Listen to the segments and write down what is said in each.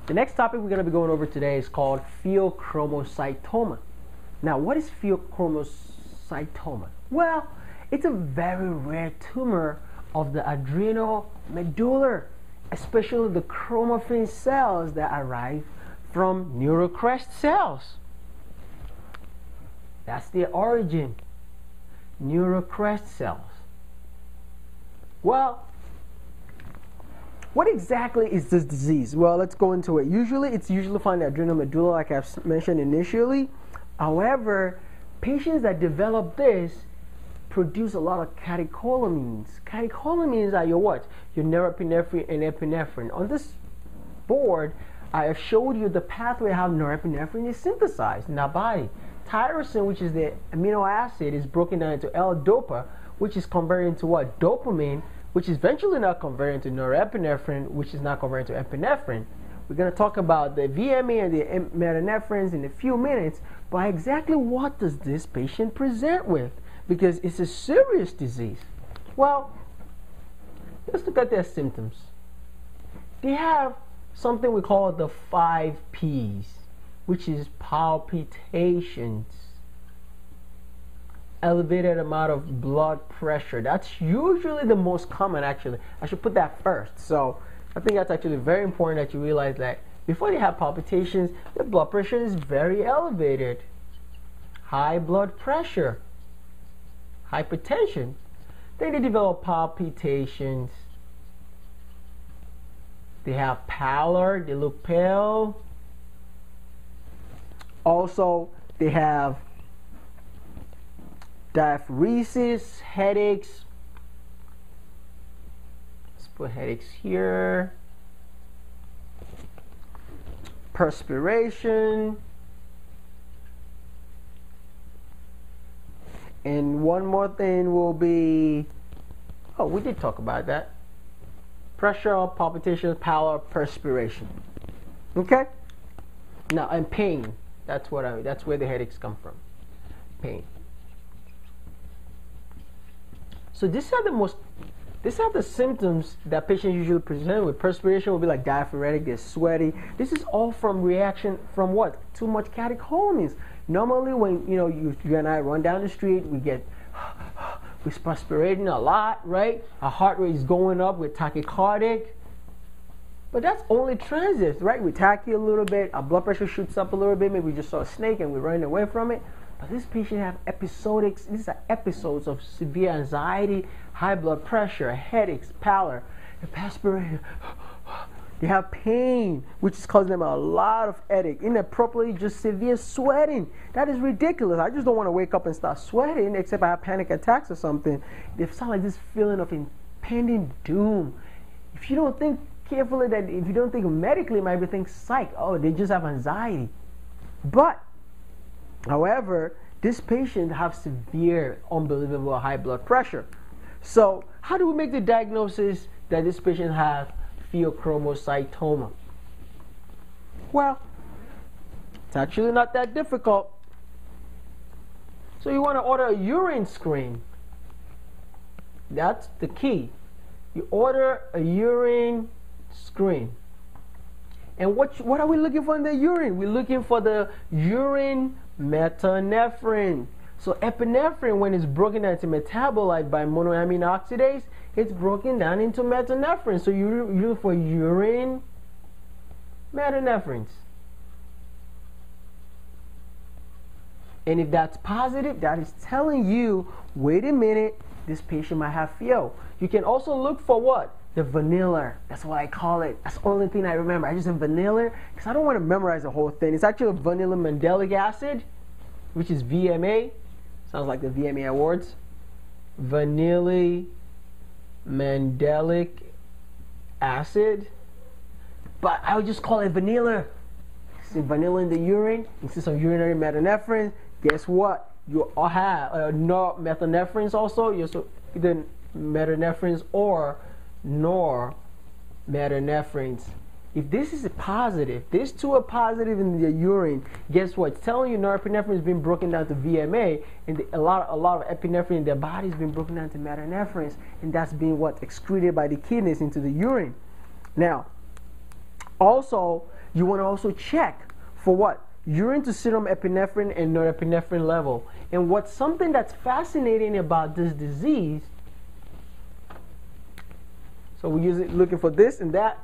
The next topic we're going to be going over today is called Pheochromocytoma. Now, what is Pheochromocytoma? Well, it's a very rare tumor of the adrenal medulla, especially the chromaffin cells that arrive from neurocrest cells. That's the origin. Neurocrest cells. Well, what exactly is this disease? Well, let's go into it. It's usually found in the adrenal medulla, like I've mentioned initially. However, patients that develop this produce a lot of catecholamines. Catecholamines are your what? Your norepinephrine and epinephrine. On this board, I have showed you the pathway how norepinephrine is synthesized in our body. Tyrosine, which is the amino acid, is broken down into L-dopa, which is converted into what? Dopamine, which is eventually not converted into norepinephrine, which is not converted to epinephrine. We're going to talk about the VMA and the metanephrines in a few minutes, but exactly what does this patient present with? Because it's a serious disease. Well, let's look at their symptoms. They have something we call the 5 P's, which is palpitations, elevated amount of blood pressure. That's usually the most common, actually. I should put that first. So I think that's actually very important that you realize that before they have palpitations, the blood pressure is very elevated. High blood pressure, hypertension. Then they develop palpitations. They have pallor, they look pale. Also, they have diaphoresis, headaches. Let's put headaches here. Perspiration. And one more thing will be, oh, we did talk about that. Pressure, palpitations, pallor, perspiration. Okay? Now, and pain. That's where the headaches come from. Pain. So these are the symptoms that patients usually present with. Perspiration will be like diaphoretic, they're sweaty. This is all from reaction from what? Too much catecholamines. Normally when you and I run down the street, we're perspirating a lot, right? Our heart rate is going up, we're tachycardic. But that's only transient, right? We tachy a little bit, our blood pressure shoots up a little bit, maybe we just saw a snake and we're running away from it. But this patient have episodics, these are episodes of severe anxiety, high blood pressure, headaches, pallor, and perspiration. They have pain, which is causing them a lot of headache. Inappropriately, just severe sweating. That is ridiculous. I just don't want to wake up and start sweating, except I have panic attacks or something. They sound like this feeling of impending doom. If you don't think carefully, that if you don't think medically, you might be thinking psych. Oh, they just have anxiety. But, however, this patient have severe, unbelievable high blood pressure. So, how do we make the diagnosis that this patient has Pheochromocytoma? Well, it's actually not that difficult. So you want to order a urine screen. That's the key. You order a urine screen. And what are we looking for in the urine? We're looking for the urine metanephrine. So epinephrine, when it's broken down into metabolite by monoamine oxidase, it's broken down into metanephrine. So you look for urine metanephrines. And if that's positive, that is telling you, wait a minute, this patient might have Pheo. You can also look for what? The vanilla. That's what I call it. That's the only thing I remember. I just said vanilla because I don't want to memorize the whole thing. It's actually vanilla mandelic acid, which is VMA. Sounds like the VMA Awards. Vanilla mandelic acid. But I would just call it vanilla. See vanilla in the urine. You see some urinary metanephrine. Guess what? You all have norepinephrines also. You also either metanephrines or norepinephrines. If this is a positive, these two are positive in the urine, guess what? It's telling you norepinephrine has been broken down to VMA, and a lot of epinephrine in their body has been broken down to metanephrines, and that's being what? Excreted by the kidneys into the urine. Now, also, you want to also check for what? Urine to serum epinephrine and norepinephrine level. And what's something that's fascinating about this disease, so we use it looking for this and that.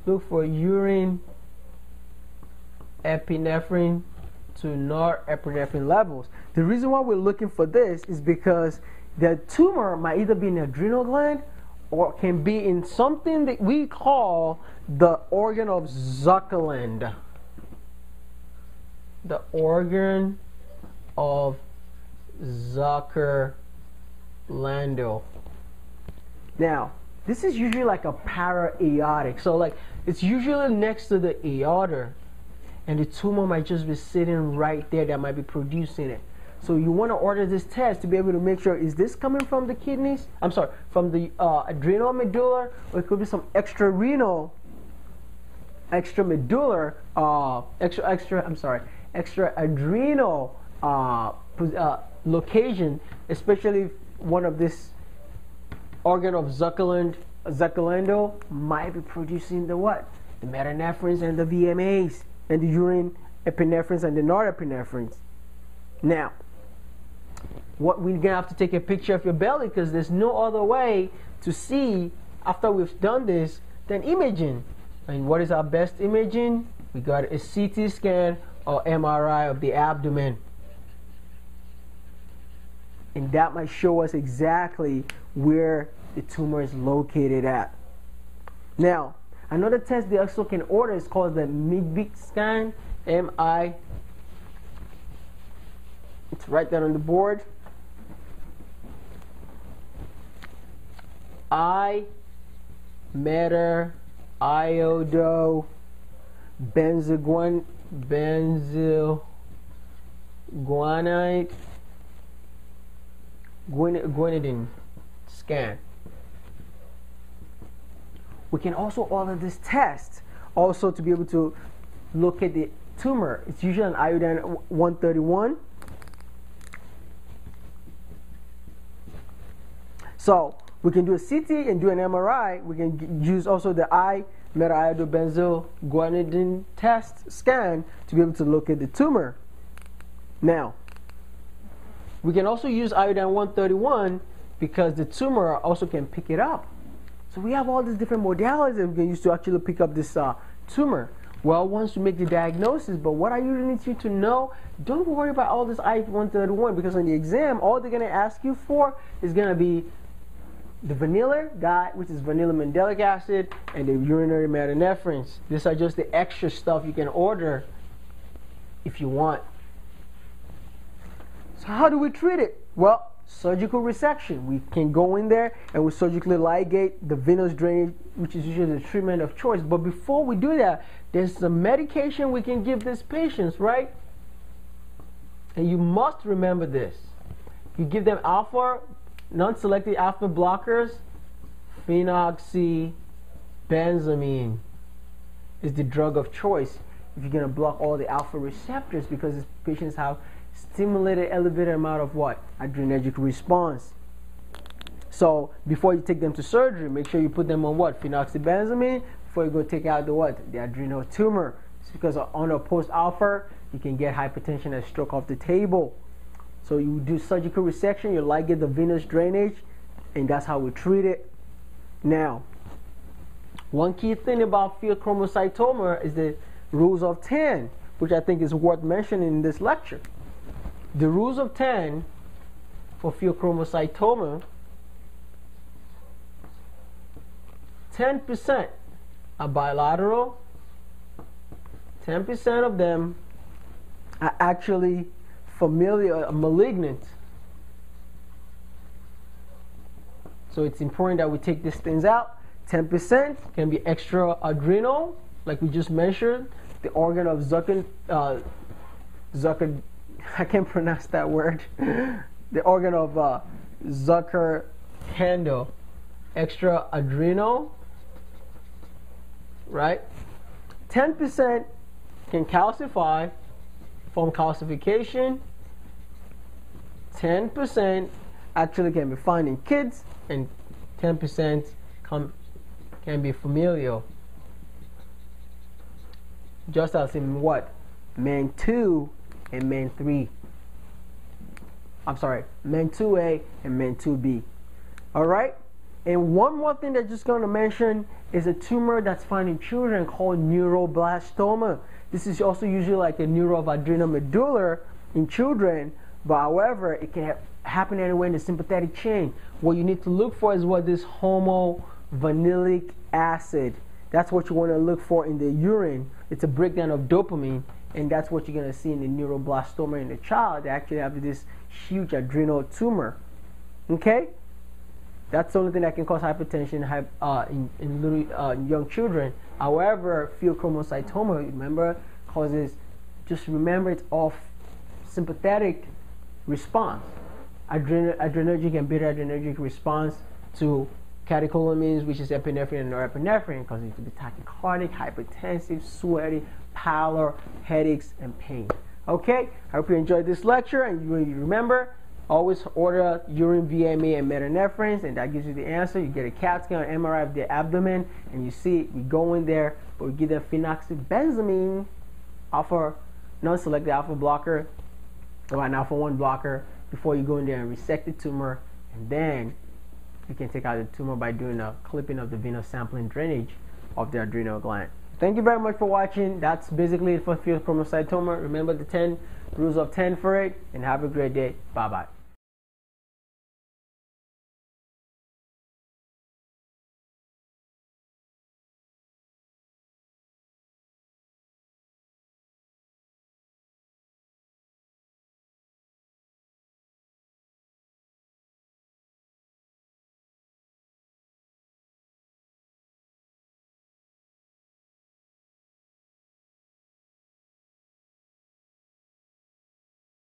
Look for urine epinephrine to norepinephrine levels. The reason why we're looking for this is because the tumor might either be in the adrenal gland or can be in something that we call the organ of Zuckerland. The organ of Zuckerland. Now, this is usually like a para-aortic. So like it's usually next to the aorta, and the tumor might just be sitting right there that might be producing it. So you want to order this test to be able to make sure, is this coming from the kidneys? I'm sorry, from the adrenal medulla, or it could be some extrarenal, extramedular, extra adrenal location, especially one of this organ of Zuckerland might be producing the what? The metanephrines and the VMAs and the urine epinephrines and the norepinephrines. Now, what we're gonna have to take a picture of your belly, because there's no other way to see after we've done this than imaging. And what is our best imaging? We got a CT scan or MRI of the abdomen. And that might show us exactly where the tumor is located at. Now, another test they also can order is called the MIGBIC scan, M-I. Let's write that on the board. I-meter iodo benzoguanide guanidine scan. We can also order this test also to be able to look at the tumor. It's usually an iodine 131. So we can do a CT and do an MRI. We can use also the I-meta-iodobenzoguanidine test scan to be able to look at the tumor. Now, we can also use iodine 131 because the tumor also can pick it up. So we have all these different modalities that we can use to actually pick up this tumor. Well, once you make the diagnosis, but what I usually need you to know, don't worry about all this I-131, because on the exam, all they're going to ask you for is going to be the vanilla dye, which is vanilla mandelic acid, and the urinary metanephrines. These are just the extra stuff you can order if you want. So how do we treat it? Well, surgical resection. We can go in there and we surgically ligate the venous drainage, which is usually the treatment of choice. But before we do that, there's some medication we can give these patients, right? And you must remember this. You give them alpha, non-selective alpha blockers. Phenoxybenzamine is the drug of choice if you're going to block all the alpha receptors, because these patients have stimulated elevated amount of what? Adrenergic response. So before you take them to surgery, make sure you put them on what? Phenoxybenzamine before you go take out the what? The adrenal tumor. It's because on a post-alpha, you can get hypertension and stroke off the table. So you do surgical resection, you ligate the venous drainage, and that's how we treat it. Now, one key thing about pheochromocytoma is the rules of 10, which I think is worth mentioning in this lecture. The rules of 10 for pheochromocytoma, 10% are bilateral, 10% of them are actually familial, malignant. So it's important that we take these things out. 10% can be extra adrenal, like we just mentioned, the organ of I can't pronounce that word. The organ of Zuckerland, extra adrenal, right? 10% can calcify, form calcification. 10% actually can be found in kids, and 10% can be familial. just as in what? Men 2 and Men 3. I'm sorry, Men 2A and Men 2B. Alright? And one more thing that's just going to mention is a tumor that's found in children called neuroblastoma. This is also usually like a neuroadrenomedular in children, but however, it can happen anywhere in the sympathetic chain. What you need to look for is what this homovanillic acid. That's what you want to look for in the urine. It's a breakdown of dopamine, and that's what you're going to see in the neuroblastoma in the child. They actually have this huge adrenal tumor. Okay? That's the only thing that can cause hypertension in little young children. However, pheochromocytoma, remember, causes, just remember, it's off sympathetic response, adrenergic and beta adrenergic response to catecholamines, which is epinephrine and norepinephrine, causing it to be tachycardic, hypertensive, sweaty, pallor, headaches, and pain. Okay, I hope you enjoyed this lecture, and you remember, always order urine VMA and metanephrine, and that gives you the answer. You get a CAT scan or MRI of the abdomen, and you see we go in there, but we give them phenoxybenzamine, alpha, non-selective alpha blocker, or an alpha 1 blocker, before you go in there and resect the tumor, and then you can take out the tumor by doing a clipping of the venous sampling drainage of the adrenal gland. Thank you very much for watching. That's basically it for pheochromocytoma. Remember the 10 rules of 10 for it, and have a great day. Bye-bye.